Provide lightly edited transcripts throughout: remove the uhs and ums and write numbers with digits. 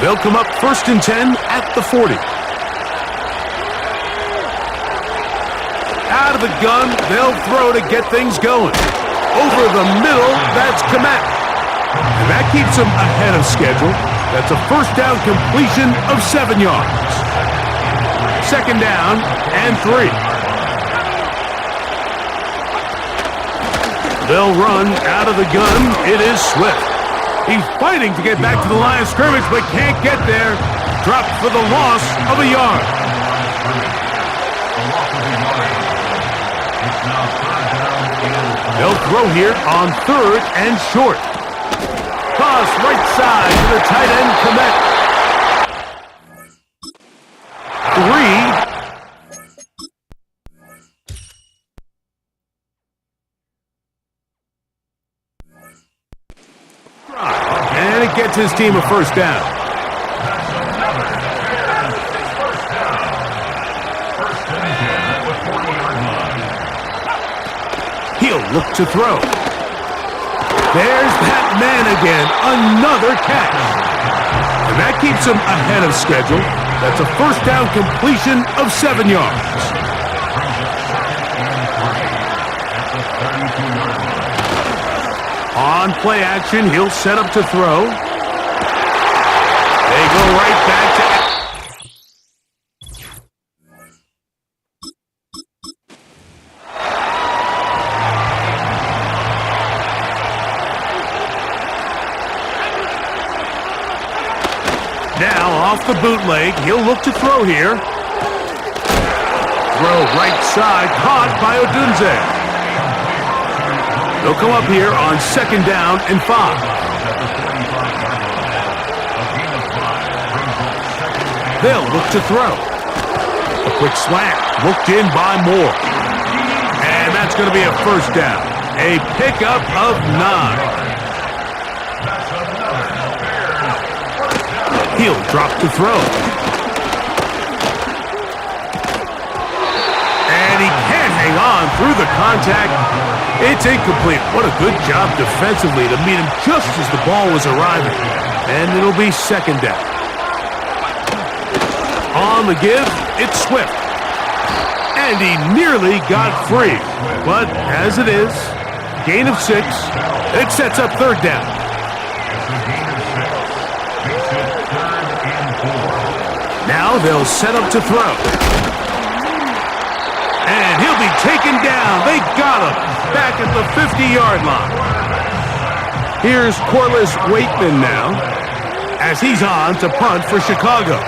They'll come up 1st and 10 at the 40. Out of the gun, they'll throw to get things going. Over the middle, that's Komet. And that keeps them ahead of schedule. That's a first down completion of 7 yards. 2nd down and 3. They'll run out of the gun. It is Swift. He's fighting to get back to the line of scrimmage, but can't get there. Dropped for the loss of a yard. They'll throw here on 3rd and short. Toss right side to the tight end, Komet. 3. And it gets his team a first down. He'll look to throw. There's that man again, another catch. And that keeps him ahead of schedule. That's a first down completion of 7 yards. On play action, he'll set up to throw. They go right back to... Now, off the bootleg, he'll look to throw here. Throw right side, caught by Odunze. They'll come up here on 2nd down and 5. They'll look to throw. A quick slant, looked in by Moore. And that's going to be a 1st down. A pickup of 9. He'll drop to throw. And he can't hang on through the contact. It's incomplete. What a good job defensively to meet him just as the ball was arriving. And it'll be 2nd down. On the give, it's Swift. And he nearly got free. But as it is, gain of 6. It sets up 3rd down. Now they'll set up to throw. And he'll be taken down. They got him back at the 50-yard line. Here's Corliss Waitman now as he's on to punt for Chicago.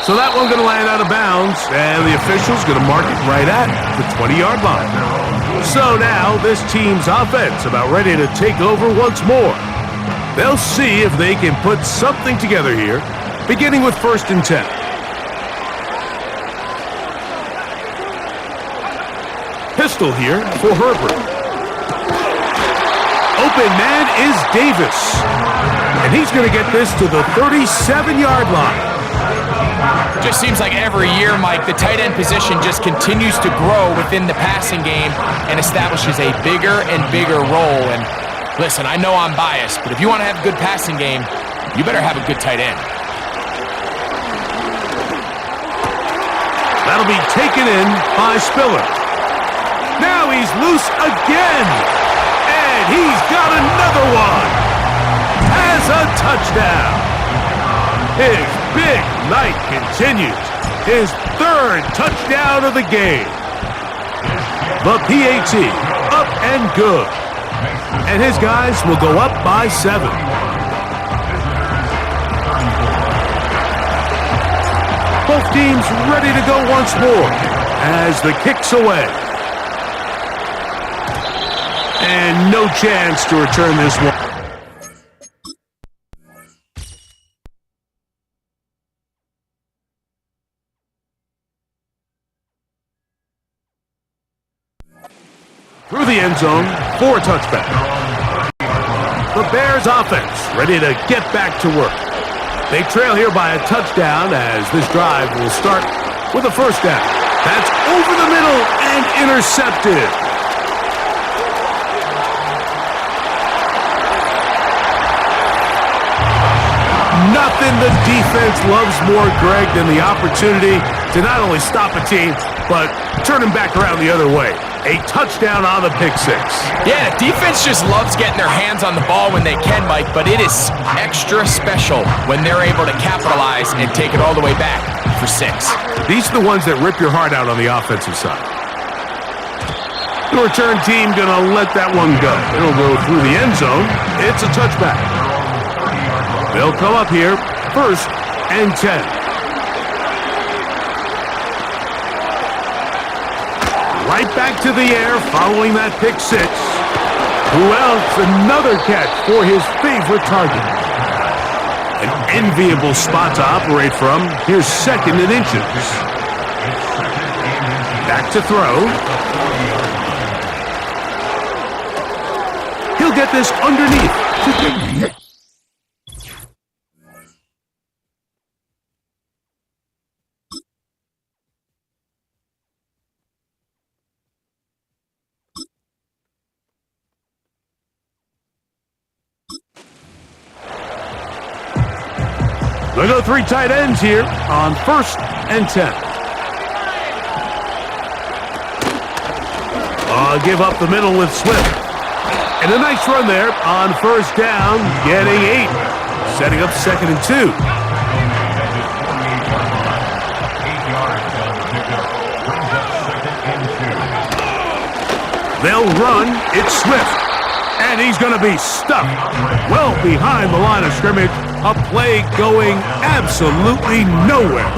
So that one's going to land out of bounds, and the official's going to mark it right at the 20-yard line. So now this team's offense about ready to take over once more. They'll see if they can put something together here, beginning with 1st and 10. Pistol here for Herbert. Open man is Davis. And he's going to get this to the 37-yard line. Just seems like every year, Mike, the tight end position just continues to grow within the passing game and establishes a bigger and bigger role. And listen, I know I'm biased, but if you want to have a good passing game, you better have a good tight end. That'll be taken in by Spiller. Now he's loose again. And he's got another one. Has a touchdown. His big night continues. His 3rd touchdown of the game. The PAT, up and good. And his guys will go up by 7. Both teams ready to go once more as the kick's away. And no chance to return this one. Through the end zone for a touchback. The Bears offense ready to get back to work. They trail here by a touchdown as this drive will start with a 1st down. That's over the middle and intercepted. Nothing the defense loves more, Greg, than the opportunity to not only stop a team, but turn them back around the other way. A touchdown on the pick 6. Yeah, the defense just loves getting their hands on the ball when they can, Mike, but it is extra special when they're able to capitalize and take it all the way back for 6. These are the ones that rip your heart out on the offensive side. The return team going to let that one go. It'll go through the end zone. It's a touchback. They'll come up here, 1st and 10. Right back to the air following that pick 6. Who else? Another catch for his favorite target. An enviable spot to operate from. Here's 2nd and inches. Back to throw. He'll get this underneath. They'll go 3 tight ends here on 1st and 10. Give up the middle with Swift. And a nice run there on first down, getting 8. Setting up 2nd and 2. They'll run. It's Swift. And he's going to be stuck well behind the line of scrimmage. A play going absolutely nowhere.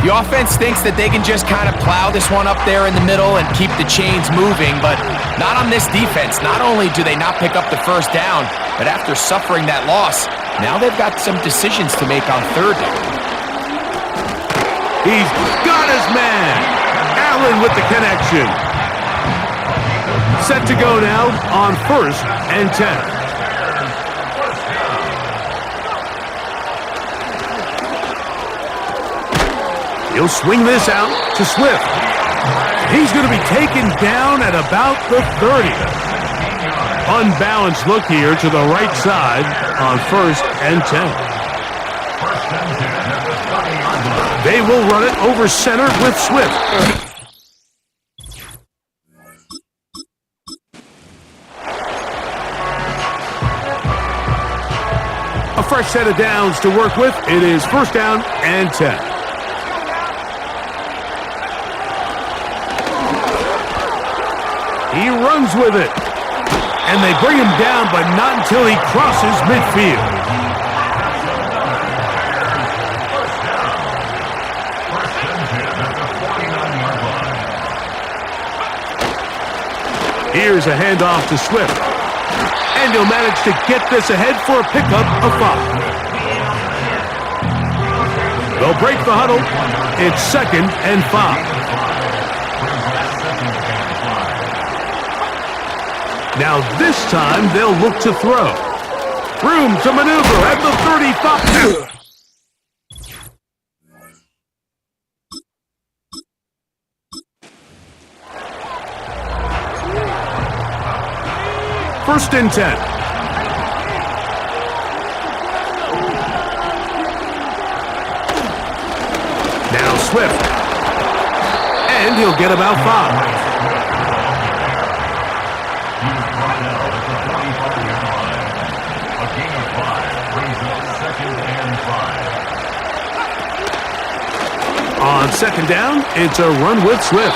The offense thinks that they can just kind of plow this one up there in the middle and keep the chains moving, but not on this defense. Not only do they not pick up the first down, but after suffering that loss, now they've got some decisions to make on 3rd down. He's got his man. Allen with the connection. Set to go now on 1st and 10. He'll swing this out to Swift. He's going to be taken down at about the 30. Unbalanced look here to the right side on 1st and 10. They will run it over center with Swift. A fresh set of downs to work with. It is 1st down and 10. He runs with it. And they bring him down, but not until he crosses midfield. Here's a handoff to Swift. And he'll manage to get this ahead for a pickup of 5. They'll break the huddle. It's 2nd and 5. Now this time they'll look to throw. Room to maneuver at the 35. 1st and 10. Now Swift. And he'll get about 5. On 2nd down, it's a run with Swift.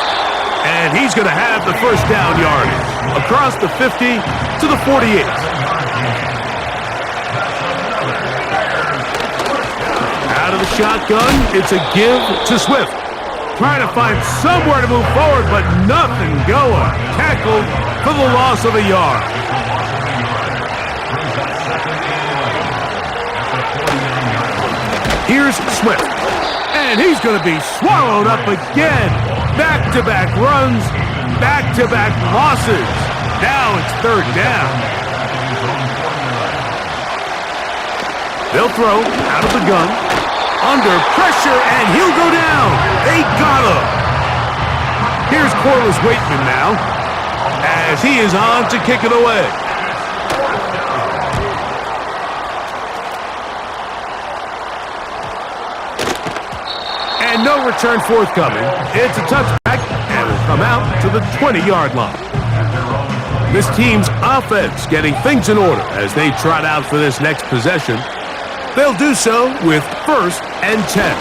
And he's going to have the first down yardage across the 50 to the 48. Out of the shotgun, it's a give to Swift. Trying to find somewhere to move forward, but nothing going. Tackled for the loss of a yard. Here's Swift. And he's going to be swallowed up again. Back-to-back runs, back-to-back losses. Now it's 3rd down. They'll throw out of the gun. Under pressure, and he'll go down. They got him. Here's Corliss Waitman now, as he is on to kick it away. And no return forthcoming. It's a touchback, and will come out to the 20-yard line. This team's offense getting things in order as they trot out for this next possession. They'll do so with 1st and 10.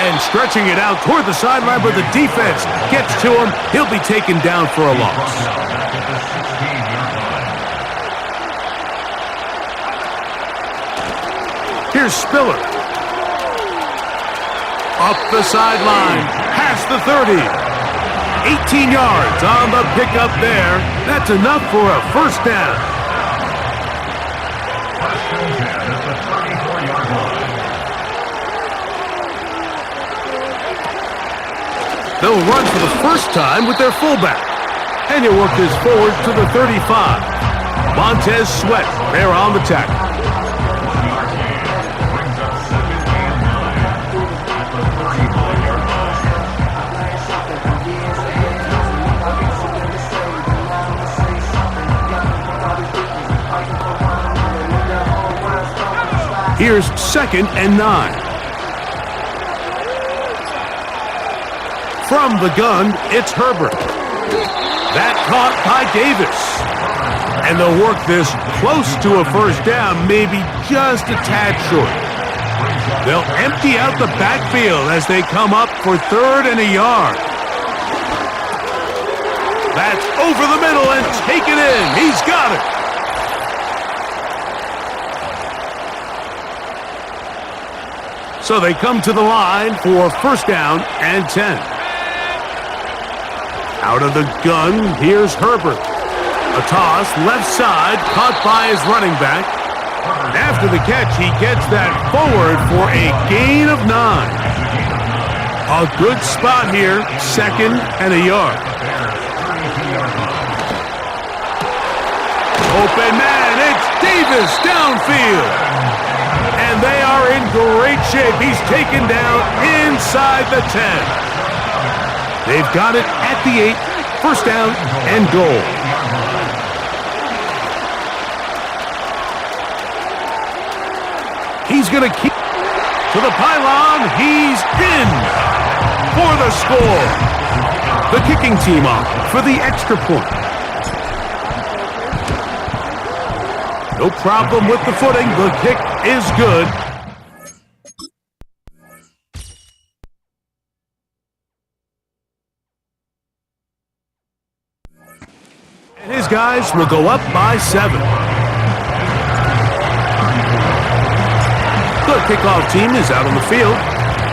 And stretching it out toward the sideline, but the defense gets to him. He'll be taken down for a loss. Here's Spiller. Up the sideline, past the 30. 18 yards on the pickup there. That's enough for a first down. They'll run for the first time with their fullback. And he'll work this forward to the 35. Montez Sweat there on the tackle. Here's 2nd and 9. From the gun, it's Herbert. That caught by Davis. And they'll work this close to a first down, maybe just a tad short. They'll empty out the backfield as they come up for 3rd and a yard. That's over the middle and taken in. He's got it. So they come to the line for 1st down and 10. Out of the gun, here's Herbert. A toss, left side, caught by his running back. After the catch, he gets that forward for a gain of 9. A good spot here, 2nd and a yard. Open man, it's Davis downfield. And they are in great shape. He's taken down inside the 10. They've got it at the 8, 1st down and goal. He's going to keep to the pylon. He's in for the score. The kicking team off for the extra point. No problem with the footing. The kick is good. And his guys will go up by 7. The kickoff team is out on the field,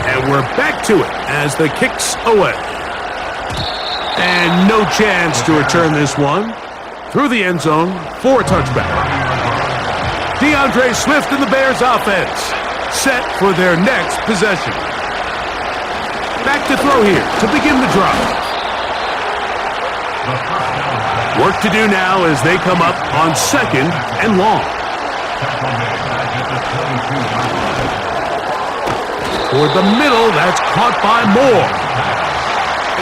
and we're back to it as the kick's away. And no chance to return this one through the end zone for a touchback. DeAndre Swift and the Bears offense set for their next possession. Back to throw here to begin the drive. Work to do now as they come up on 2nd and long. Toward the middle, that's caught by Moore.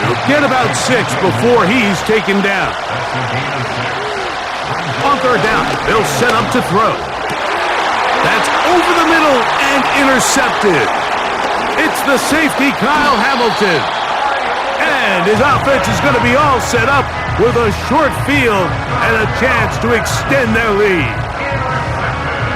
He'll get about 6 before he's taken down. On 3rd down, they'll set up to throw. That's over the middle and intercepted. It's the safety, Kyle Hamilton. And his offense is going to be all set up with a short field and a chance to extend their lead.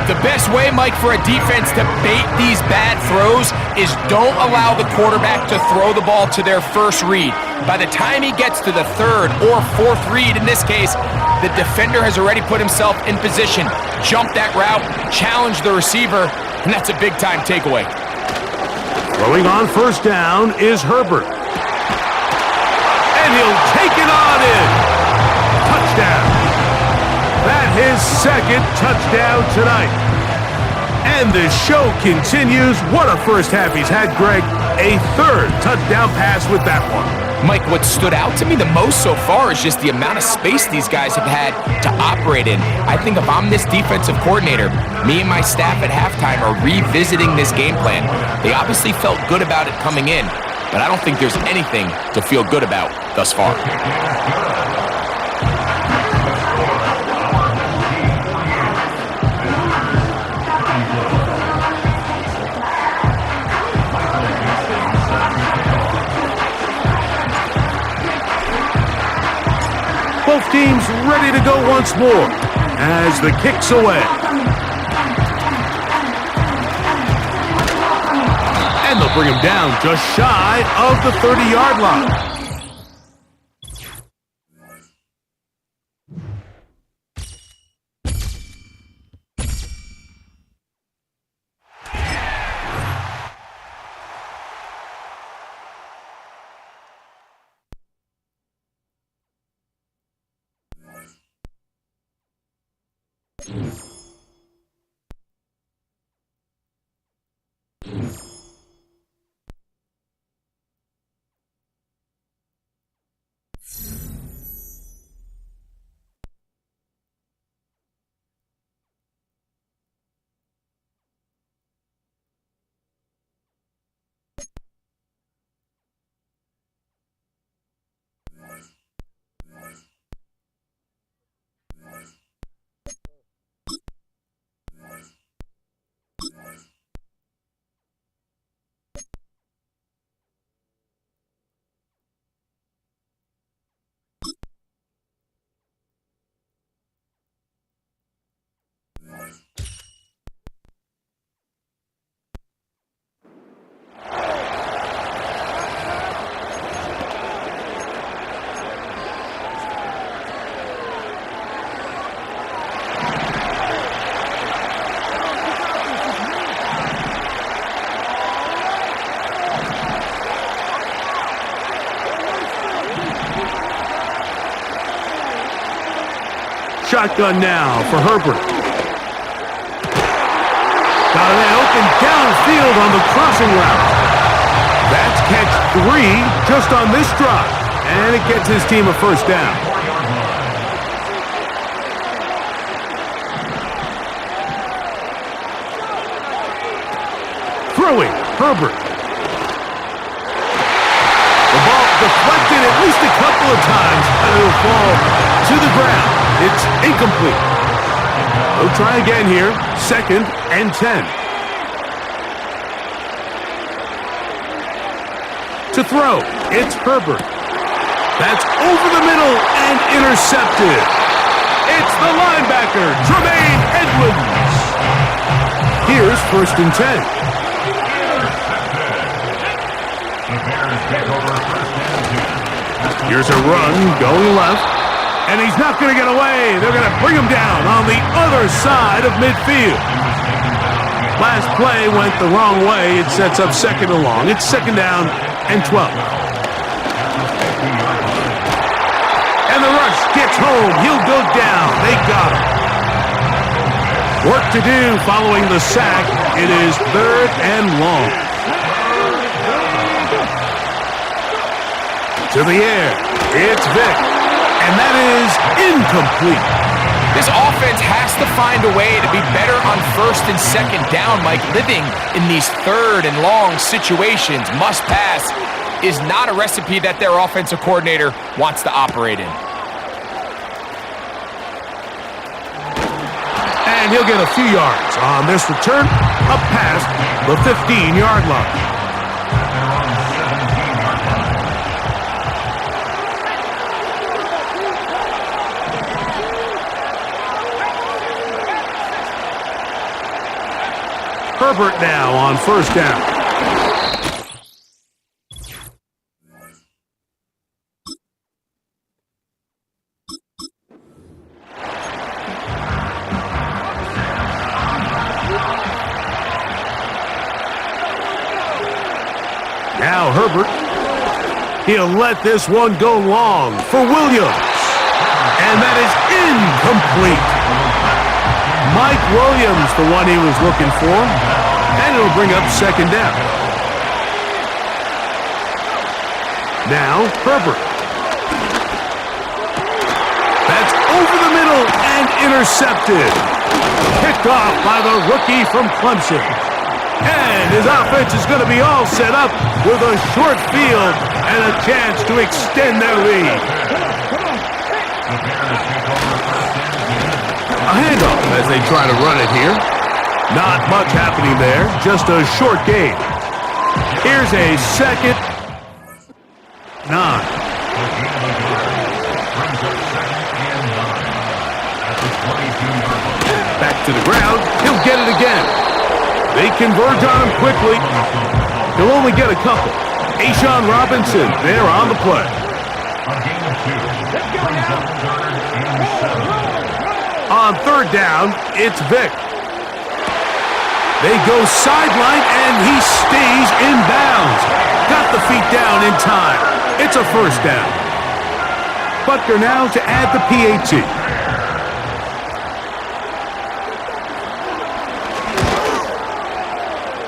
The best way, Mike, for a defense to bait these bad throws is don't allow the quarterback to throw the ball to their first read. By the time he gets to the 3rd or 4th read, in this case, the defender has already put himself in position, jumped that route, challenged the receiver, and that's a big-time takeaway. Throwing on 1st down is Herbert. And he'll take it on in. Touchdown. That his 2nd touchdown tonight. And the show continues. What a first half he's had, Greg. A 3rd touchdown pass with that one. Mike, what stood out to me the most so far is just the amount of space these guys have had to operate in. I think if I'm this defensive coordinator, me and my staff at halftime are revisiting this game plan. They obviously felt good about it coming in, but I don't think there's anything to feel good about thus far. Both teams ready to go once more as the kick's away. And they'll bring him down just shy of the 30-yard line. shotgun now for Herbert. Got an open downfield on the crossing route. That's catch 3 just on this drive, and it gets his team a first down. Throwing, Herbert. The ball deflected at least a couple of times, and it'll fall to the ground. It's incomplete. They'll try again here, 2nd and 10. To throw, it's Herbert. That's over the middle and intercepted. It's the linebacker, Tremaine Edmonds. Here's 1st and 10. Here's a run going left, and he's not going to get away. They're going to bring him down on the other side of midfield. Last play went the wrong way. It sets up 2nd and long. It's 2nd down and 12. And the rush gets home. He'll go down. They got him. Work to do following the sack. It is 3rd and long. To the air, it's Vick, and that is incomplete. This offense has to find a way to be better on 1st and 2nd down, Mike. Living in these 3rd and long situations, must pass, is not a recipe that their offensive coordinator wants to operate in. And he'll get a few yards on this return, up past the 15-yard line. Herbert now on 1st down. Now Herbert. He'll let this one go long for Williams. And that is incomplete. Mike Williams, the one he was looking for, and it'll bring up 2nd down. Now, Herbert. That's over the middle and intercepted. Picked off by the rookie from Clemson. And his offense is going to be all set up with a short field and a chance to extend their lead. A handoff as they try to run it here. Not much happening there, just a short gain. Here's a 2nd, 9. Back to the ground, he'll get it again. They converge on him quickly. He'll only get a couple. A'Shawn Robinson there on the play. On 3rd down, it's Vick. They go sideline, and he stays in bounds. Got the feet down in time. It's a 1st down. Butker now to add the PAT.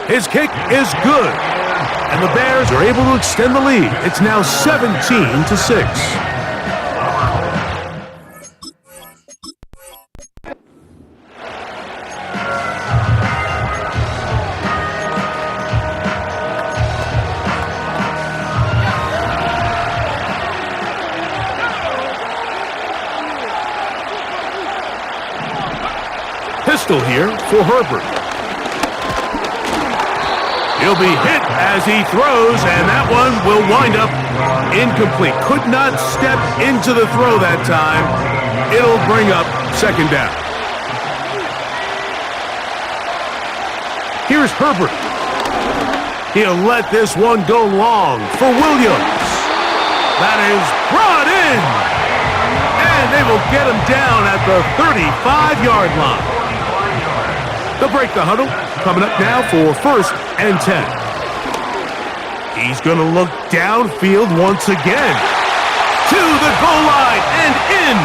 His kick is good, and the Bears are able to extend the lead. It's now 17-6. Pistol here for Herbert. He'll be hit as he throws, and that one will wind up incomplete. Could not step into the throw that time. It'll bring up 2nd down. Here's Herbert. He'll let this one go long for Williams. That is brought in. And they will get him down at the 35-yard line. They'll break the huddle. Coming up now for 1st and 10. He's going to look downfield once again. To the goal line and in.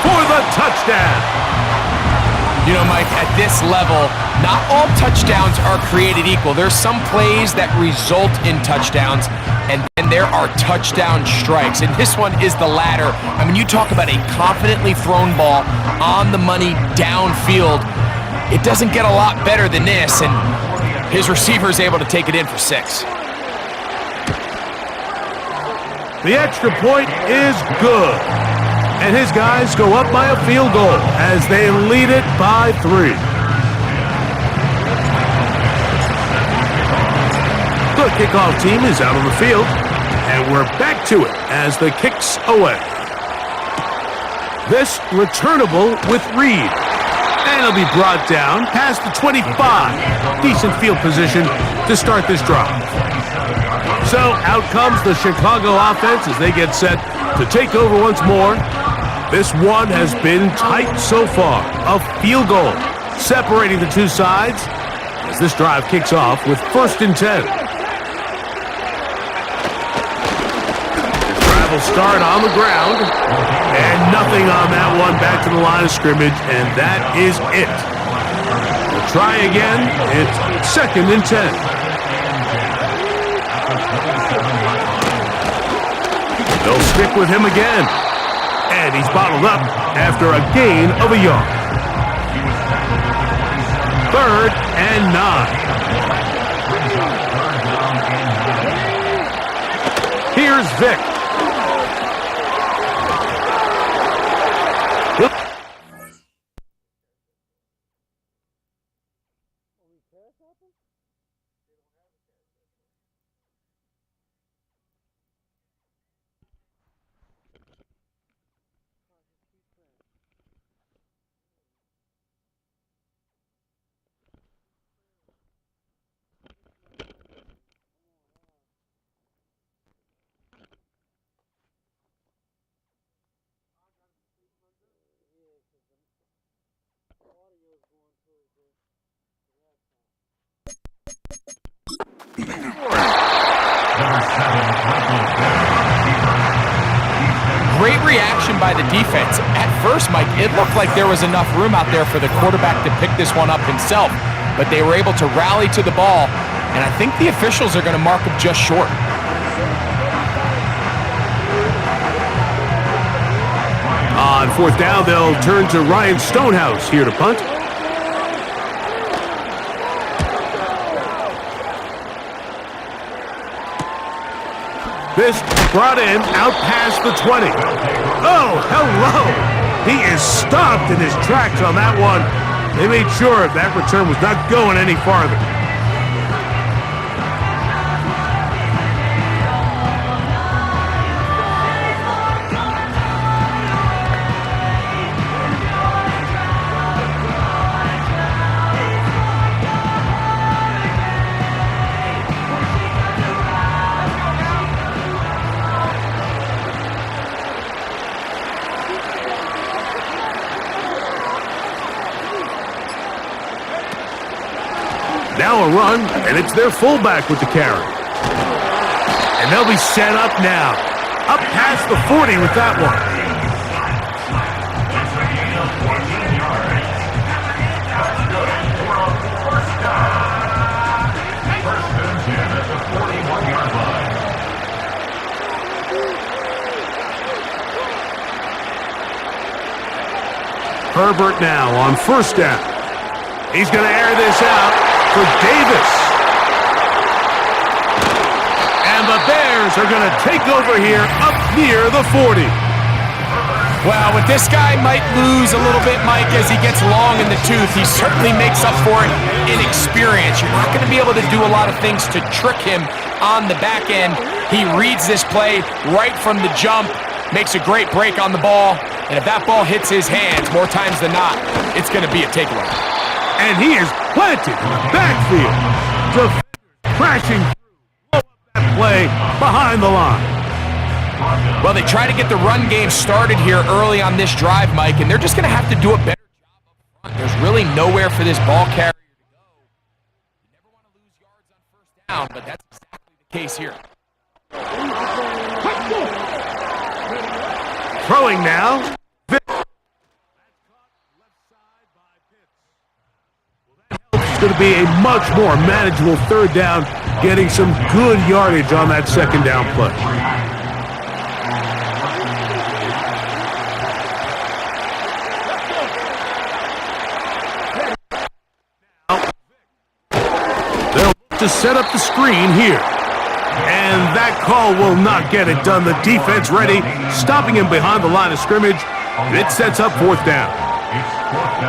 for the touchdown. You know, Mike, at this level, not all touchdowns are created equal. There's some plays that result in touchdowns, and then there are touchdown strikes, and this one is the latter. I mean, you talk about a confidently thrown ball on the money downfield. It doesn't get a lot better than this, and his receiver is able to take it in for 6. The extra point is good. And his guys go up by a field goal as they lead it by 3. The kickoff team is out on the field, and we're back to it as the kick's away. This returnable with Reed. And it'll be brought down past the 25. Decent field position to start this drive. So out comes the Chicago offense as they get set to take over once more. This one has been tight so far. A field goal separating the two sides as this drive kicks off with 1st and 10. The drive will start on the ground, and nothing on that one. Back to the line of scrimmage, and that is it. We'll try again. It's 2nd and 10. They'll stick with him again. And he's bottled up after a gain of a yard. 3rd and 9. Here's Vic. Great reaction by the defense. At first, Mike, it looked like there was enough room out there for the quarterback to pick this one up himself, but they were able to rally to the ball, and I think the officials are going to mark him just short. On 4th down, they'll turn to Ryan Stonehouse here to punt. This brought in out past the 20. Oh, hello! He is stopped in his tracks on that one. They made sure that return was not going any farther. Now a run, and it's their fullback with the carry. And they'll be set up now. Up past the 40 with that one. Herbert now on 1st down. He's going to air this out for Davis. And the Bears are going to take over here up near the 40. Well, with this guy might lose a little bit, Mike, as he gets long in the tooth. He certainly makes up for it in experience. You're not going to be able to do a lot of things to trick him on the back end. He reads this play right from the jump, makes a great break on the ball, and if that ball hits his hands more times than not, it's going to be a takeaway. And he is planted in the backfield. Defenders crashing through. Blow up that play behind the line. Well, they try to get the run game started here early on this drive, Mike, and they're just going to have to do a better job up front. There's really nowhere for this ball carrier to go. You never want to lose yards on 1st down, but that's exactly the case here. Throwing now. Vic. going to be a much more manageable third down, getting some good yardage on that second down play. They'll look to set up the screen here. And that call will not get it done. The defense ready, stopping him behind the line of scrimmage. It sets up fourth down.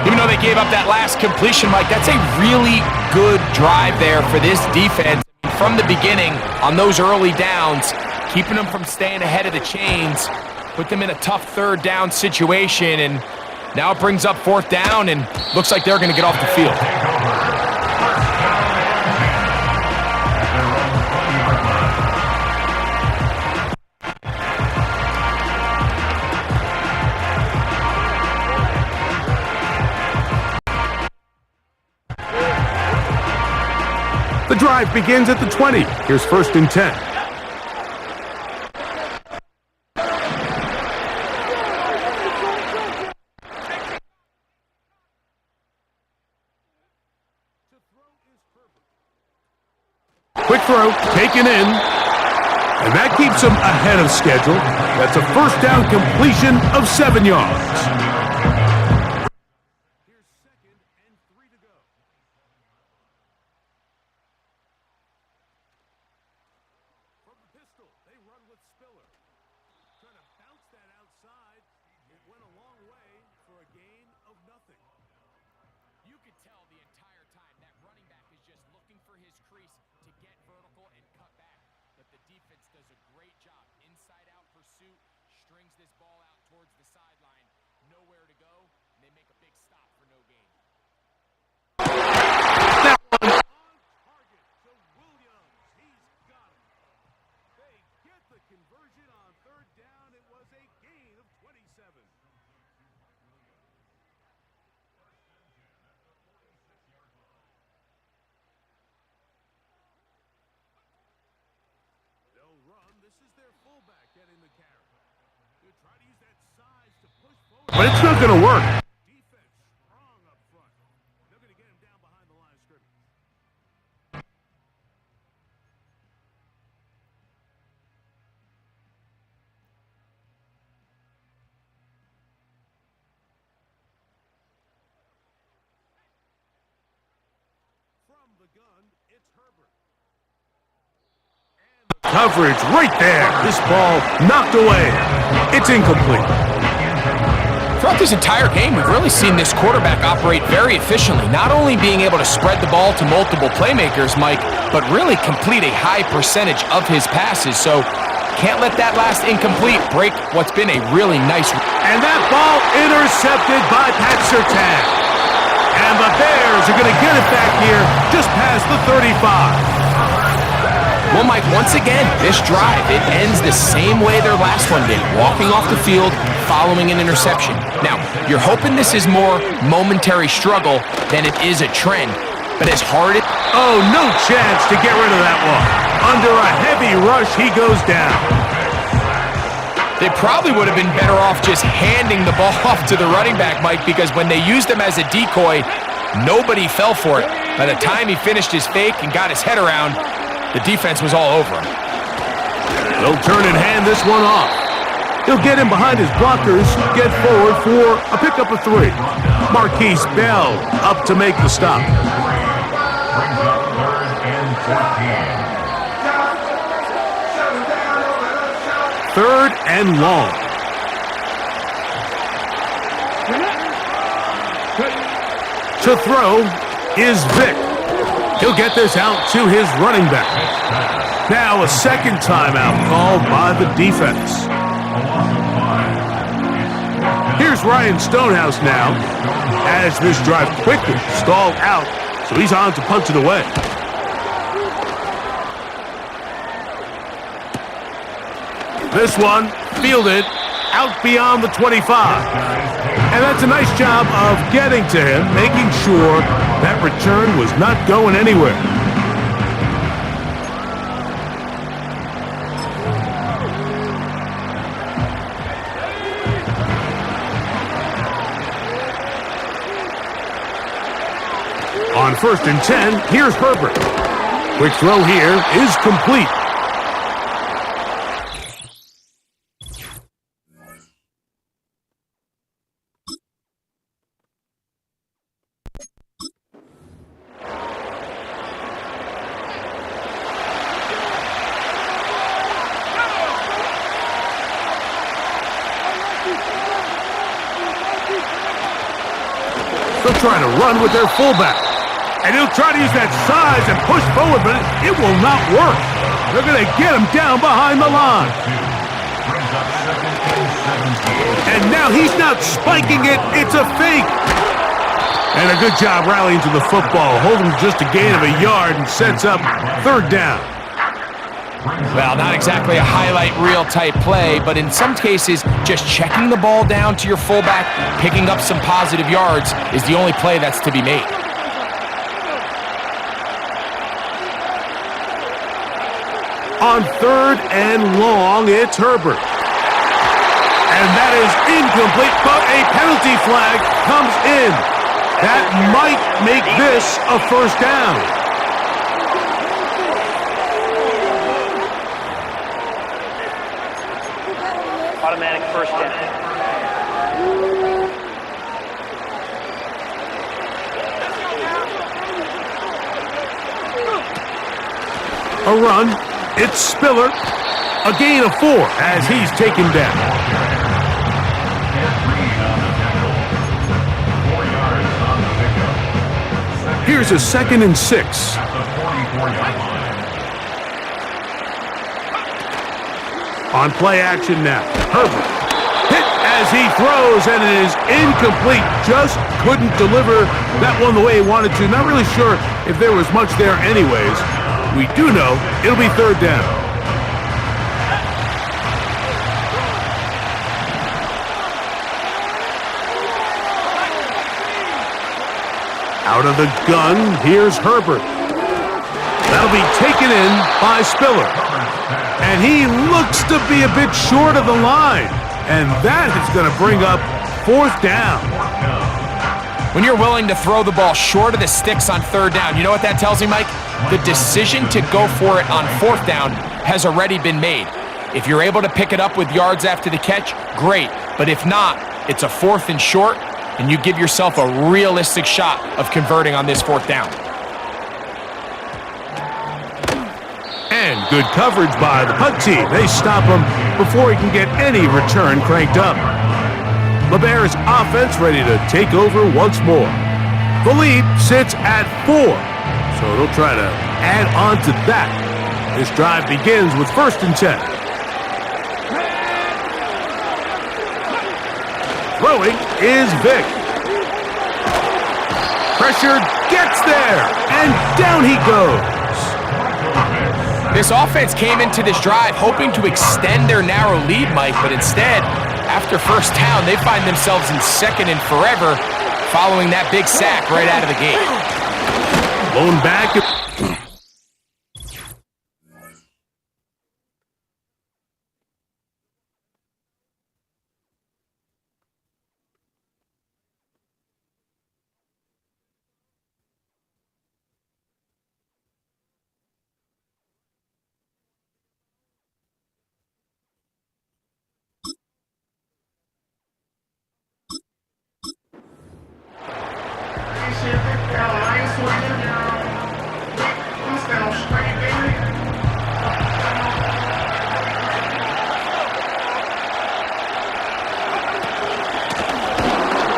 Even though they gave up that last completion, Mike, that's a really good drive there for this defense. From the beginning, on those early downs, keeping them from staying ahead of the chains, put them in a tough third down situation, and now it brings up fourth down, and looks like they're going to get off the field. The drive begins at the 20. Here's 1st and 10. Quick throw, taken in, and that keeps him ahead of schedule. That's a first down completion of 7 yards. Here's 2nd and 3 to go. From the pistol, they run with Spiller. Trying to bounce that outside. It went a long way for a gain of nothing. You could tell the entire time that running back is just looking for his crease to get vertical and cut back. But the defense does a great job. Inside-out pursuit, strings this ball out towards the sideline. Nowhere to go, and they make a big stop for no gain. That one on target to Williams. He's got it. They get the conversion on third down. It was a gain of 27. They'll run. This is their fullback getting the carry. They'll try to use that size to push forward. But it's not going to work. Defense strong up front. They're going to get him down behind the line of scrimmage. From the gun, it's Herbert. Coverage right there. This ball knocked away. It's incomplete. Throughout this entire game, we've really seen this quarterback operate very efficiently, not only being able to spread the ball to multiple playmakers, Mike, but really complete a high percentage of his passes. So can't let that last incomplete break what's been a really nice. And that ball intercepted by Pat Surtain. And the Bears are going to get it back here just past the 35. Well, Mike, once again, this drive, it ends the same way their last one did, walking off the field, following an interception. Now, you're hoping this is more momentary struggle than it is a trend, but as hard as... Oh, no chance to get rid of that one. Under a heavy rush, he goes down. They probably would have been better off just handing the ball off to the running back, Mike, because when they used him as a decoy, nobody fell for it. By the time he finished his fake and got his head around, the defense was all over him. They'll turn and hand this one off. He'll get him behind his blockers, get forward for a pickup of 3. Marquise Bell up to make the stop. Third and long. To throw is Vick. He'll get this out to his running back. Now a second timeout called by the defense. Here's Ryan Stonehouse now as this drive quickly stalled out, so he's on to punch it away. This one fielded out beyond the 25. And that's a nice job of getting to him, making sure that return was not going anywhere. On 1st and 10, here's Herbert. Quick throw here is complete. They'll try to run with their fullback. And he'll try to use that size and push forward, but it will not work. They're going to get him down behind the line. And now he's not spiking it. It's a fake. And a good job rallying to the football, holding just a gain of a yard and sets up 3rd down. Well, not exactly a highlight reel type play, but in some cases, just checking the ball down to your fullback, picking up some positive yards is the only play that's to be made. On 3rd and long, it's Herbert. And that is incomplete, but a penalty flag comes in. That might make this a 1st down. Automatic 1st down. A run. It's Spiller. A gain of 4 as he's taken down. Here's a 2nd and 6. On play action now. Herbert. Hit as he throws, and it is incomplete. Just couldn't deliver that one the way he wanted to. Not really sure if there was much there anyways. We do know it'll be 3rd down. Out of the gun, here's Herbert. That'll be taken in by Spiller. And he looks to be a bit short of the line. And that is going to bring up 4th down. When you're willing to throw the ball short of the sticks on 3rd down, you know what that tells me, Mike? The decision to go for it on 4th down has already been made. If you're able to pick it up with yards after the catch, great. But if not, it's a 4th and short, and you give yourself a realistic shot of converting on this 4th down. And good coverage by the punt team. They stop him before he can get any return cranked up. The Bears offense ready to take over once more. The lead sits at 4. So they'll try to add on to that. This drive begins with 1st and 10. Throwing is Vick. Pressure gets there, and down he goes. This offense came into this drive hoping to extend their narrow lead, Mike, but instead, after 1st down, they find themselves in 2nd and forever following that big sack right out of the gate. Blown back.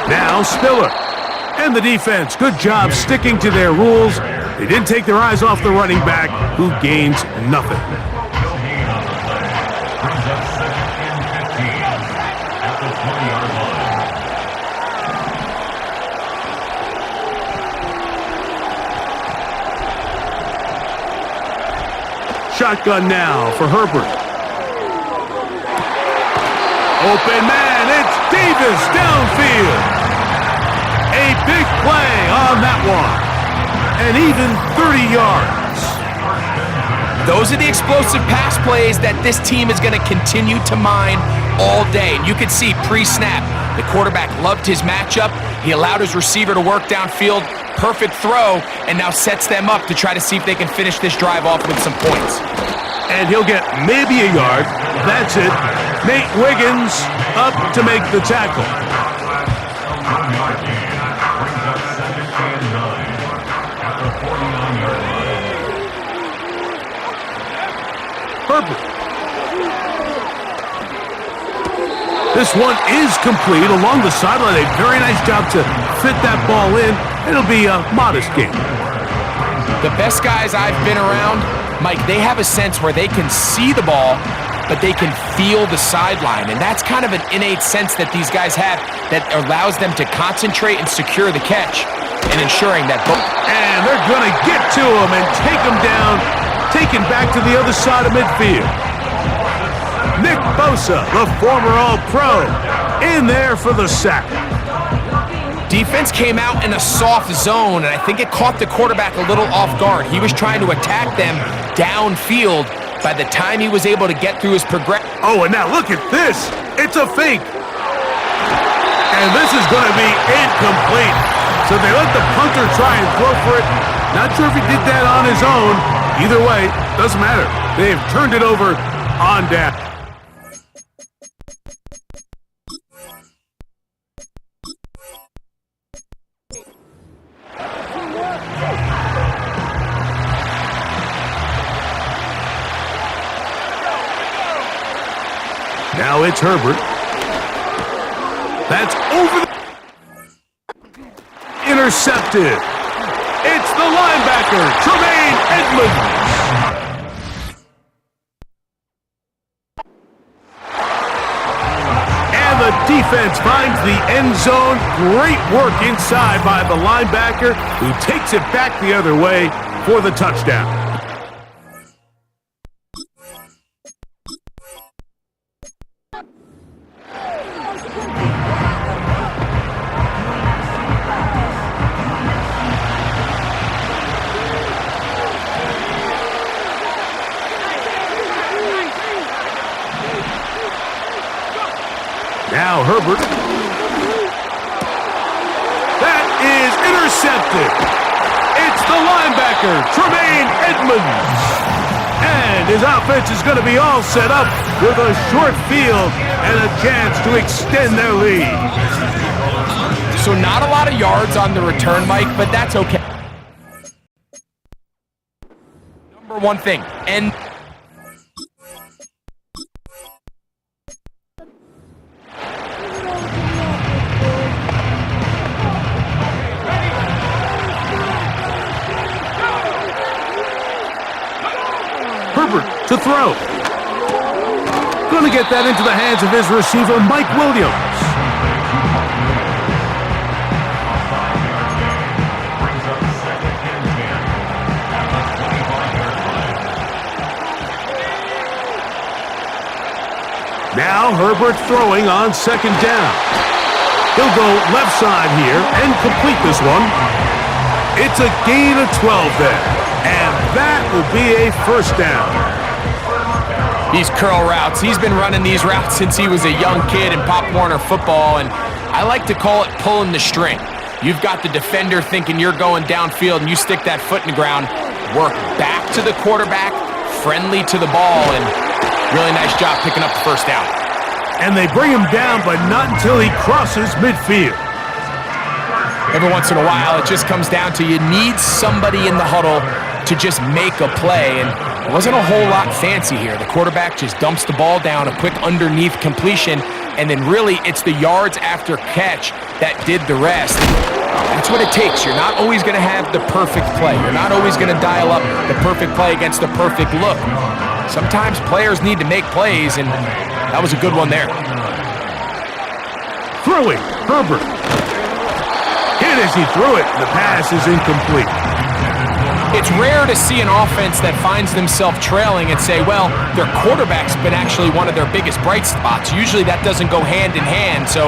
Now Spiller. And the defense, good job sticking to their rules. They didn't take their eyes off the running back, who gains nothing. Shotgun now for Herbert. Open man, it's Davis downfield. A big play on that one. And even 30 yards. Those are the explosive pass plays that this team is going to continue to mine all day. And you can see pre-snap, The quarterback loved his matchup. He allowed his receiver to work downfield. Perfect throw, and now sets them up to try to see if they can finish this drive off with some points. And he'll get maybe a yard. That's it. Nate Wiggins up to make the tackle. Herbert. This one is complete along the sideline. A very nice job to fit that ball in. It'll be a modest game. The best guys I've been around, Mike, they have a sense where they can see the ball, but they can feel the sideline. And that's kind of an innate sense that these guys have that allows them to concentrate and secure the catch and ensuring that both. And they're going to get to him and take him down, taken back to the other side of midfield. Nick Bosa, the former All-Pro, in there for the sack. Defense came out in a soft zone, and I think it caught the quarterback a little off guard. He was trying to attack them downfield. By the time he was able to get through his progression. Oh, and now look at this. It's a fake. And this is going to be incomplete. So they let the punter try and throw for it. Not sure if he did that on his own. Either way, doesn't matter. They have turned it over on down. Now it's Herbert. That's over the... Intercepted. It's the linebacker, Tremaine Edmonds. And the defense finds the end zone. Great work inside by the linebacker, who takes it back the other way for the touchdown. Now Herbert. That is intercepted. It's the linebacker, Tremaine Edmonds. And his offense is going to be all set up with a short field and a chance to extend their lead. So not a lot of yards on the return, Mike, but that's okay. Number one thing, and Herbert to throw. Going to get that into the hands of his receiver, Mike Williams. Now Herbert throwing on second down. He'll go left side here and complete this one. It's a gain of 12 there. And that will be a first down. These curl routes, he's been running these routes since he was a young kid in Pop Warner football, and I like to call it pulling the string. You've got the defender thinking you're going downfield, and you stick that foot in the ground, work back to the quarterback, friendly to the ball, and really nice job picking up the first down. And they bring him down, but not until he crosses midfield. Every once in a while, it just comes down to you need somebody in the huddle to just make a play, and it wasn't a whole lot fancy here. The quarterback just dumps the ball down, a quick underneath completion, and then really it's the yards after catch that did the rest. That's what it takes. You're not always going to have the perfect play. You're not always going to dial up the perfect play against the perfect look. Sometimes players need to make plays, and that was a good one there. Throwing, Herbert. Hit as he threw it. The pass is incomplete. It's rare to see an offense that finds themselves trailing and say, well, their quarterback's been actually one of their biggest bright spots. Usually that doesn't go hand in hand, so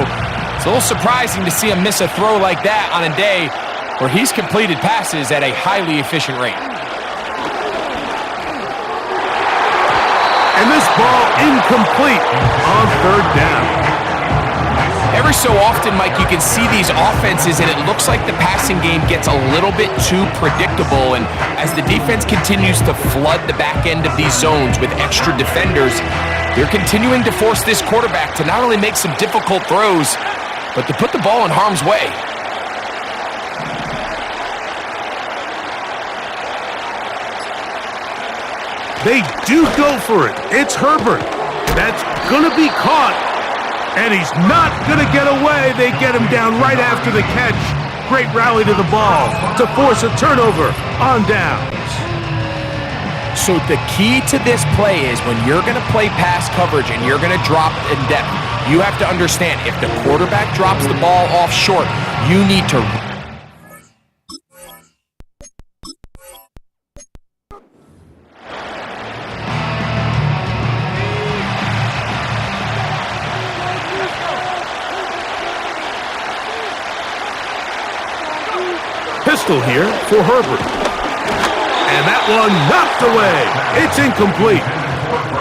it's a little surprising to see him miss a throw like that on a day where he's completed passes at a highly efficient rate. And this ball incomplete on third down. Every so often, Mike, you can see these offenses, and it looks like the passing game gets a little bit too predictable. And as the defense continues to flood the back end of these zones with extra defenders, they're continuing to force this quarterback to not only make some difficult throws, but to put the ball in harm's way. They do go for it. It's Herbert. That's going to be caught. And he's not going to get away. They get him down right after the catch. Great rally to the ball to force a turnover on downs. So the key to this play is when you're going to play pass coverage and you're going to drop in depth, you have to understand if the quarterback drops the ball off short, you need to pistol here for Herbert. And that one knocked away. It's incomplete.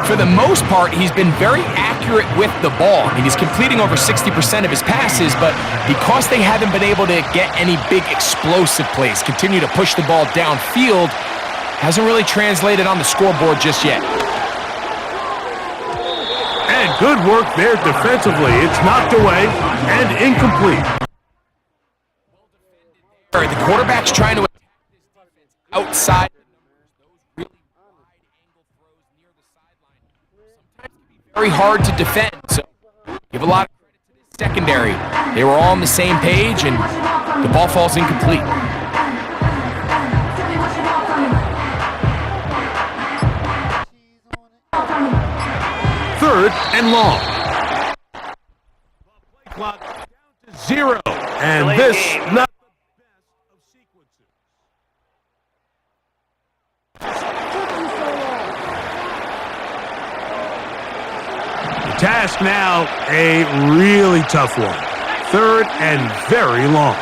For the most part, he's been very accurate with the ball. I mean, he's completing over 60% of his passes, but because they haven't been able to get any big explosive plays, continue to push the ball downfield, hasn't really translated on the scoreboard just yet. And good work there defensively. It's knocked away and incomplete. The quarterback's trying to attack this defense outside. Those really wide angle throws near the sideline sometimes can be very hard to defend. So give a lot of credit to this secondary. They were all on the same page, and the ball falls incomplete. Third and long. Play clock down to 0. And this not the best of sequences. The task now, a really tough one. Third and very long.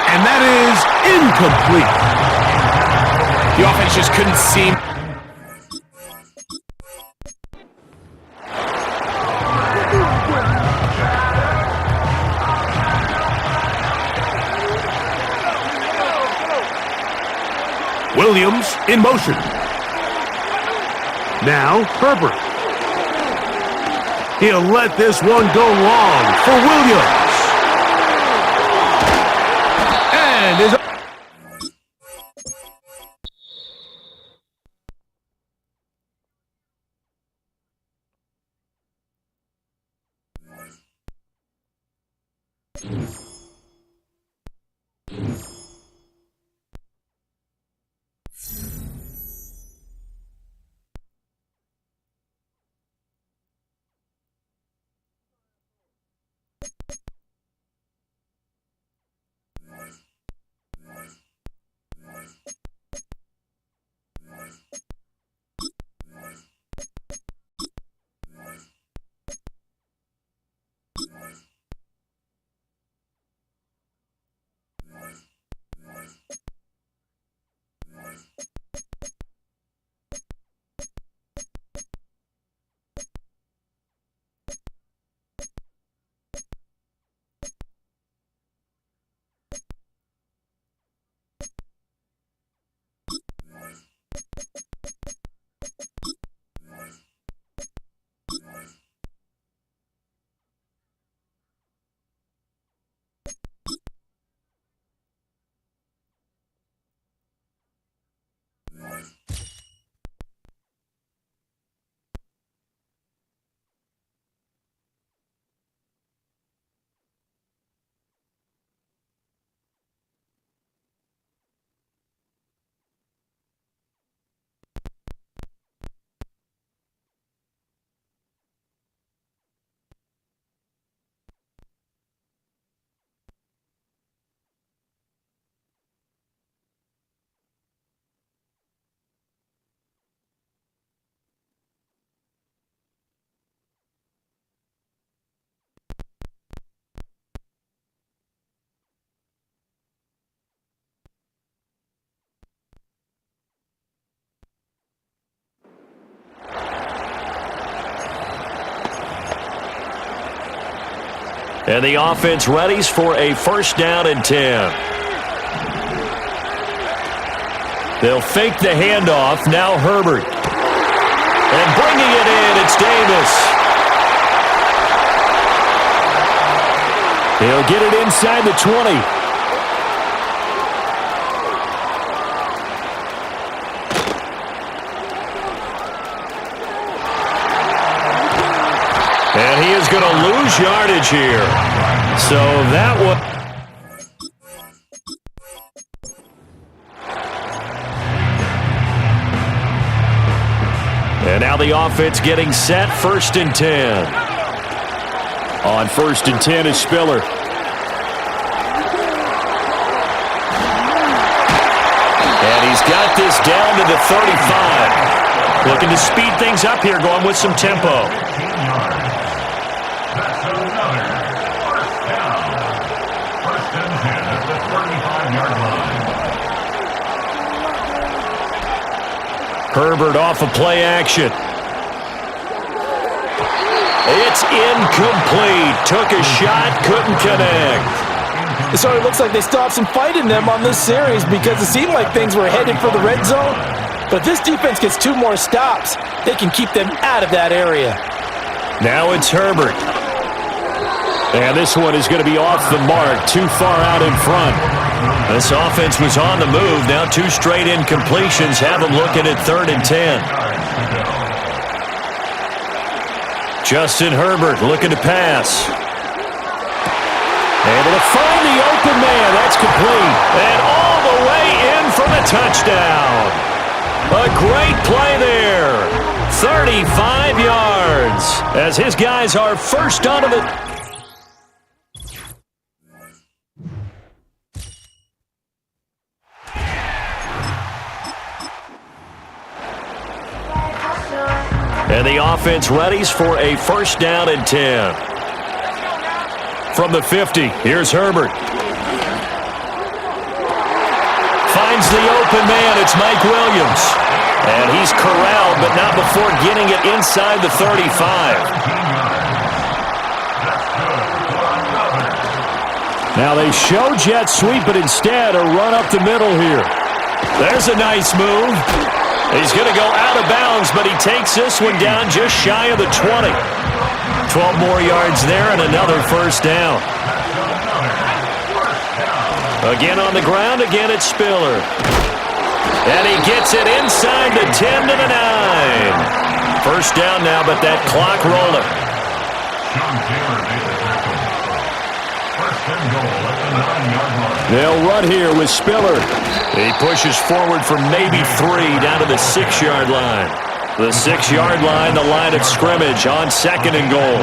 And that is incomplete. The offense just couldn't seem. Williams in motion. Now Herbert. He'll let this one go long for Williams. And is And the offense readies for a first down and 10. They'll fake the handoff. Now Herbert. And bringing it in, it's Davis. He'll get it inside the 20. And he is going to lose yardage here. So that was... And now the offense getting set, 1st and 10. On 1st and 10 is Spiller. And he's got this down to the 35. Looking to speed things up here, going with some tempo. Herbert off of play action. It's incomplete. Took a shot, couldn't connect. So it looks like they stopped some fight in them on this series because it seemed like things were headed for the red zone. But this defense gets 2 more stops. They can keep them out of that area. Now it's Herbert. And this one is going to be off the mark, too far out in front. This offense was on the move. Now 2 straight incompletions have them looking at 3rd and 10. Justin Herbert looking to pass. Able to find the open man. That's complete. And all the way in for the touchdown. A great play there. 35 yards as his guys are first onto the... And the offense readies for a first down and 10. From the 50, here's Herbert. Finds the open man, it's Mike Williams. And he's corralled, but not before getting it inside the 35. Now they show jet sweep, but instead a run up the middle here. There's a nice move. He's going to go out of bounds, but he takes this one down just shy of the 20. 12 more yards there and another first down. Again on the ground, again it's Spiller. And he gets it inside the 10 to the 9. First down now, but that clock rolling. They'll run here with Spiller. He pushes forward for maybe 3 down to the 6-yard line. The 6-yard line, the line of scrimmage on 2nd and goal.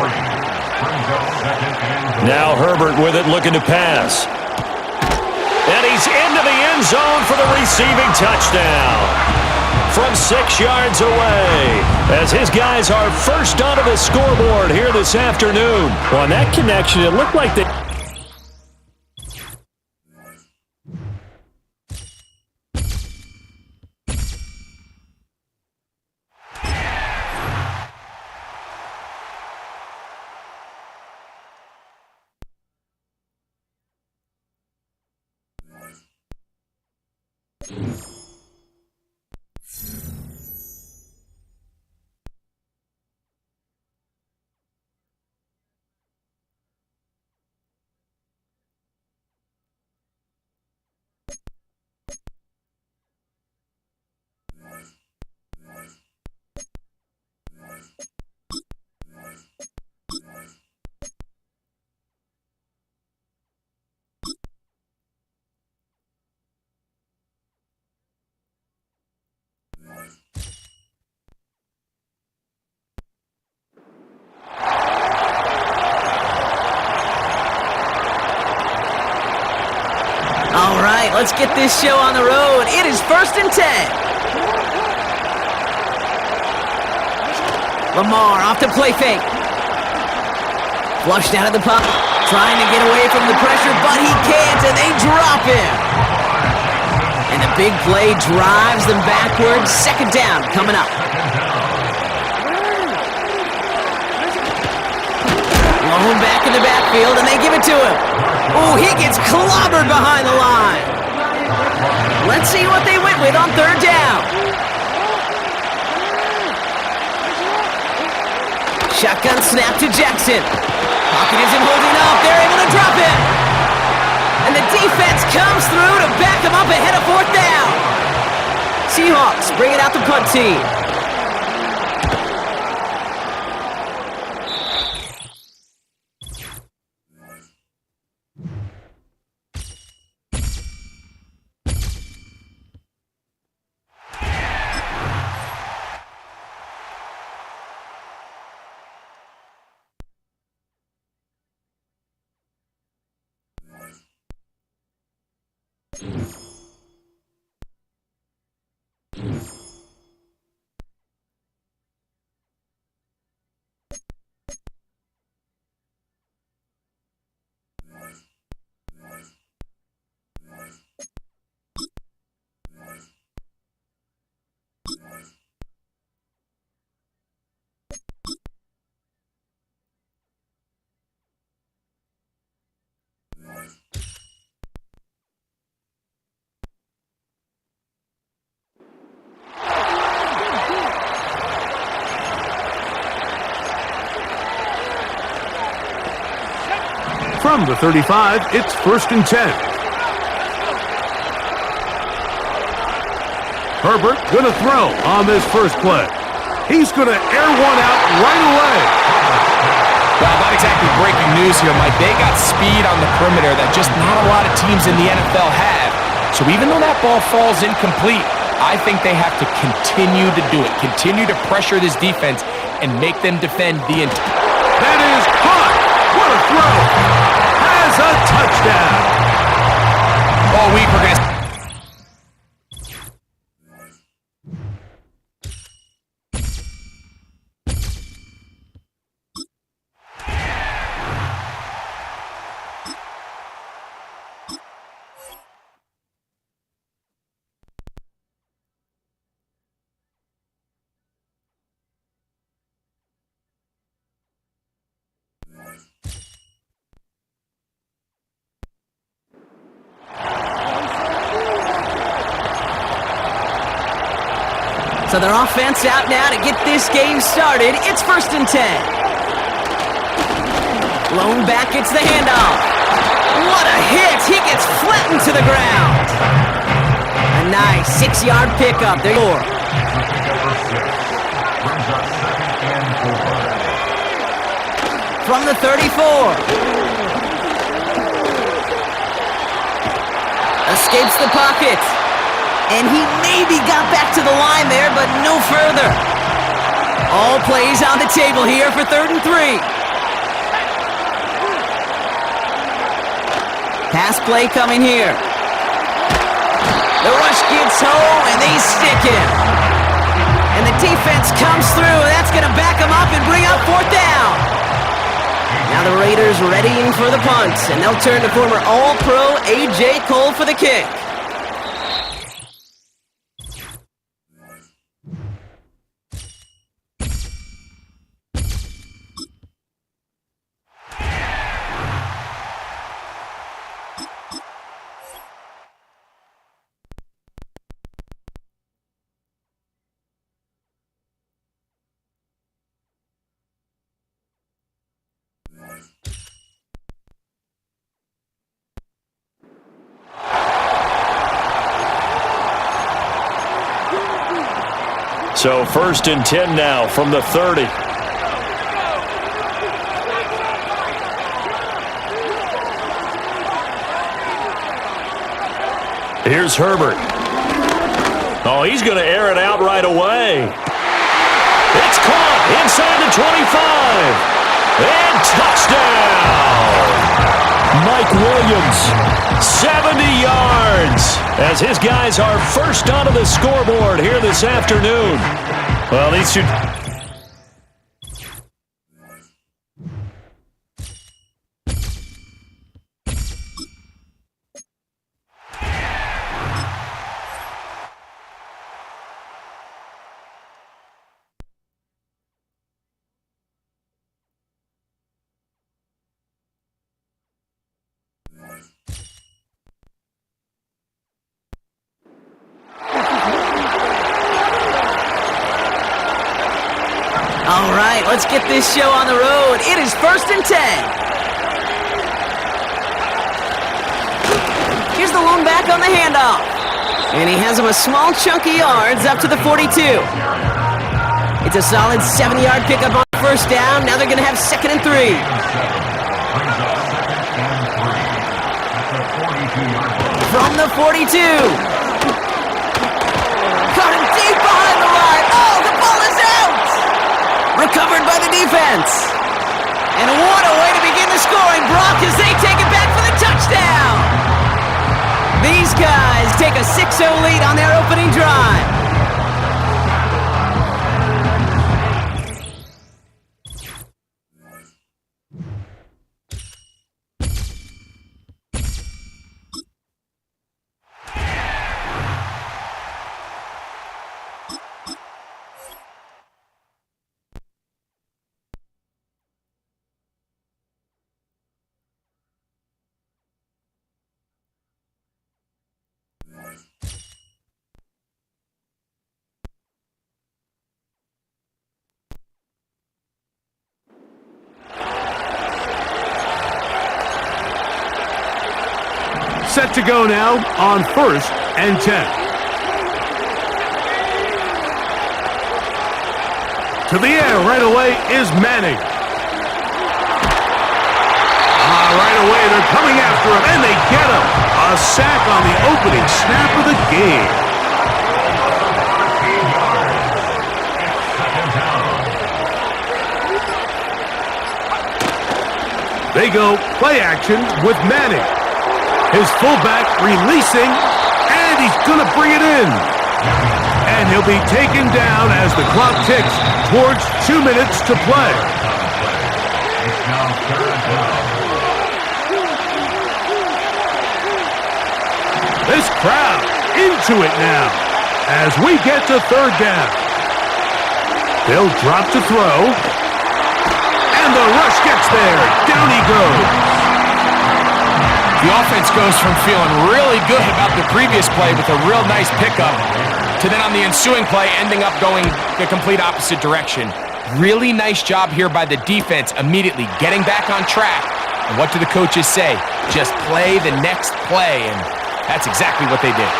Now Herbert with it looking to pass. And he's into the end zone for the receiving touchdown. From 6 yards away. As his guys are first onto the scoreboard here this afternoon. On that connection, it looked like they... All right, let's get this show on the road. It is 1st and 10. Lamar off to play fake. Flushed out of the pocket. Trying to get away from the pressure, but he can't, and they drop him. And the big play drives them backwards. 2nd down coming up. Blown back in the backfield, and they give it to him. Oh, he gets clobbered behind the line. Let's see what they went with on third down. Shotgun snap to Jackson. Pocket isn't holding up. They're able to drop him. And the defense comes through to back him up ahead of fourth down. Seahawks bring it out the punt team. From the 35, it's 1st and 10. Herbert going to throw on this first play. He's going to air one out right away. Well, not exactly breaking news here, Mike. They got speed on the perimeter that just not a lot of teams in the NFL have. So even though that ball falls incomplete, I think they have to continue to do it. Continue to pressure this defense and make them defend the entire. That is caught. What a throw. Has a touchdown. All week we're going to... So their offense out now to get this game started. It's 1st and 10. Blown back, it's the handoff. What a hit! He gets flattened to the ground. A nice 6-yard pickup. There you go. From the 34. Escapes the pocket. And he maybe got back to the line there, but no further. All plays on the table here for 3rd and 3. Pass play coming here. The rush gets home, and they stick him. And the defense comes through. That's going to back him up and bring up 4th down. Now the Raiders readying for the punt, and they'll turn to former All-Pro A.J. Cole for the kick. So 1st and 10 now from the 30. Here's Herbert. Oh, he's going to air it out right away. It's caught inside the 25. And touchdown! Mike Williams, 70 yards, as his guys are first onto the scoreboard here this afternoon. Well, these two... Let's get this show on the road. It is 1st and 10. Here's the lone back on the handoff. And he has him a small chunk of yards up to the 42. It's a solid 70-yard pickup on first down. Now they're going to have 2nd and 3. From the 42. Caught him deep behind the line. Oh, the ball is out! Recovered by the defense. And what a way to begin the scoring, Brock, as they take it back for the touchdown. These guys take a 6-0 lead on their opening drive. Set to go now on 1st and 10. To the air right away is Manning. Right away they're coming after him, and they get him. A sack on the opening snap of the game. They go play action with Manning. His fullback releasing, and he's going to bring it in. And he'll be taken down as the clock ticks towards 2 minutes to play. This crowd into it now as we get to 3rd down. They'll drop to throw, and the rush gets there. Down he goes. The offense goes from feeling really good about the previous play with a real nice pickup to then on the ensuing play ending up going the complete opposite direction. Really nice job here by the defense immediately getting back on track. And what do the coaches say? Just play the next play, and that's exactly what they did.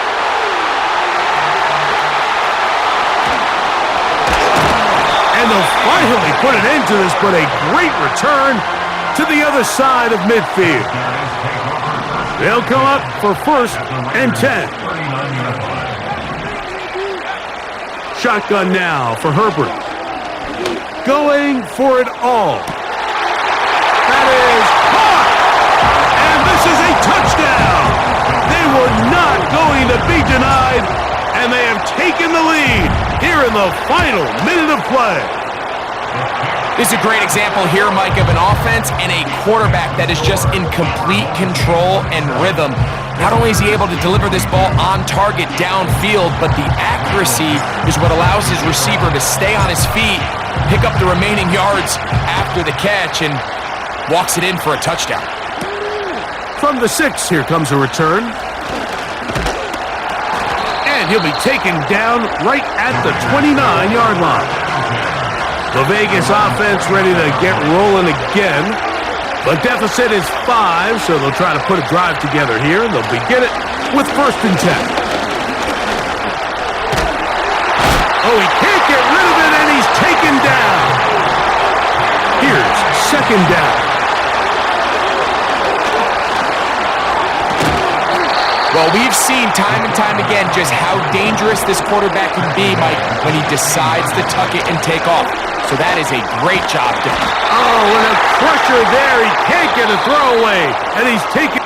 And they'll finally put an end to this, but a great return to the other side of midfield. They'll come up for 1st and 10. Shotgun now for Herbert. Going for it all. That is caught! And this is a touchdown! They were not going to be denied, and they have taken the lead here in the final minute of play. This is a great example here, Mike, of an offense and a quarterback that is just in complete control and rhythm. Not only is he able to deliver this ball on target downfield, but the accuracy is what allows his receiver to stay on his feet, pick up the remaining yards after the catch, and walks it in for a touchdown. From the 6, here comes a return. And he'll be taken down right at the 29-yard line. The Vegas offense ready to get rolling again. The deficit is 5, so they'll try to put a drive together here. They'll begin it with 1st and 10. Oh, he can't get rid of it, and he's taken down. Here's 2nd down. Well, we've seen time and time again just how dangerous this quarterback can be, Mike, when he decides to tuck it and take off. So that is a great job done. Oh, and a pressure there. He can't get a throwaway, and he's taken.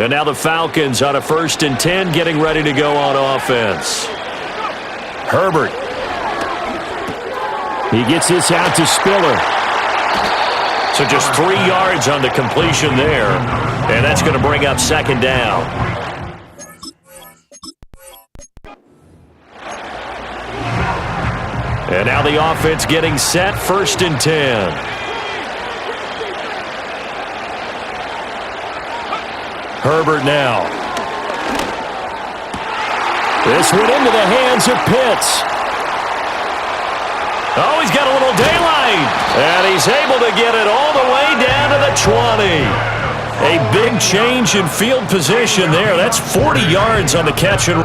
And now the Falcons on a 1st and 10 getting ready to go on offense. Herbert. He gets this out to Spiller. So just 3 yards on the completion there. And that's going to bring up 2nd down. And now the offense getting set, 1st and 10. Herbert now. This went into the hands of Pitts. Oh, he's got a little daylight. And he's able to get it all the way down to the 20. A big change in field position there. That's 40 yards on the catch and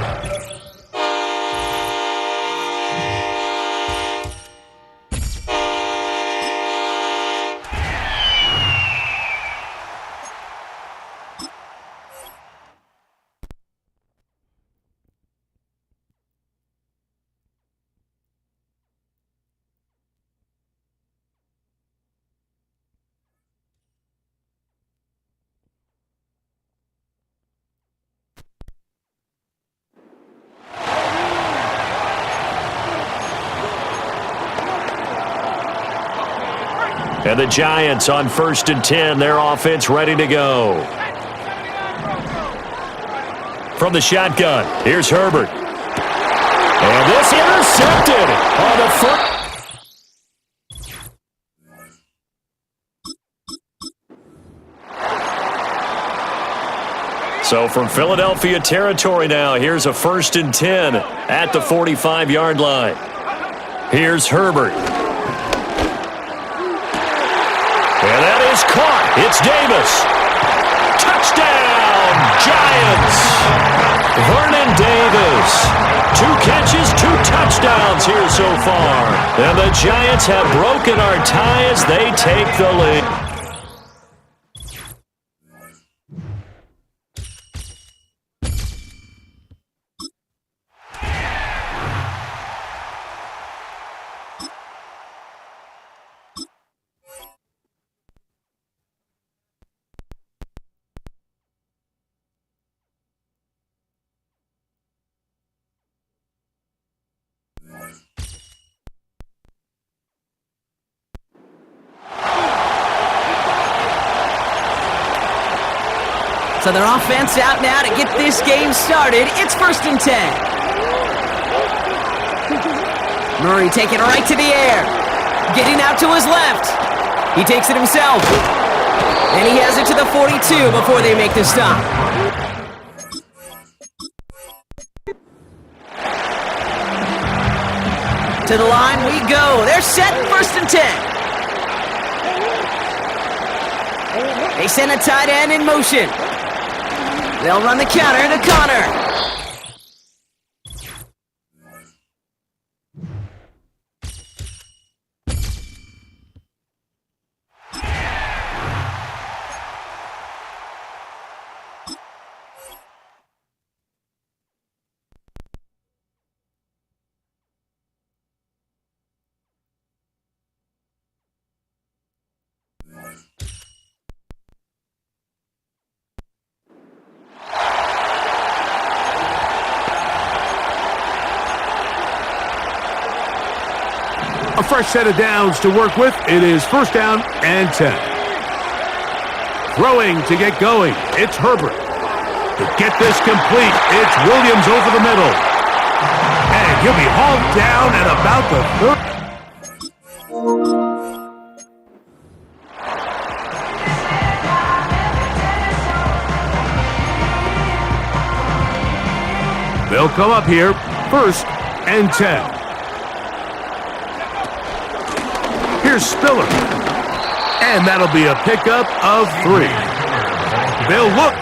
And the Giants on 1st and 10, their offense ready to go. From the shotgun, here's Herbert. And this intercepted on the first. So from Philadelphia territory now, here's a 1st and 10 at the 45-yard line. Here's Herbert. And that is caught. It's Davis. Touchdown, Giants. Vernon Davis. 2 catches, 2 touchdowns here so far. And the Giants have broken our tie as they take the lead. So their offense out now to get this game started. It's 1st and 10. Murray taking it right to the air. Getting out to his left. He takes it himself. And he has it to the 42 before they make the stop. To the line we go. They're set, 1st and 10. They send a tight end in motion. They'll run the counter to Connor. A fresh set of downs to work with. It is 1st down and 10. Throwing to get going. It's Herbert. To get this complete, it's Williams over the middle. And he'll be hauled down at about the 3rd. They'll come up here, 1st and 10. Here's Spiller. And that'll be a pickup of 3. They'll look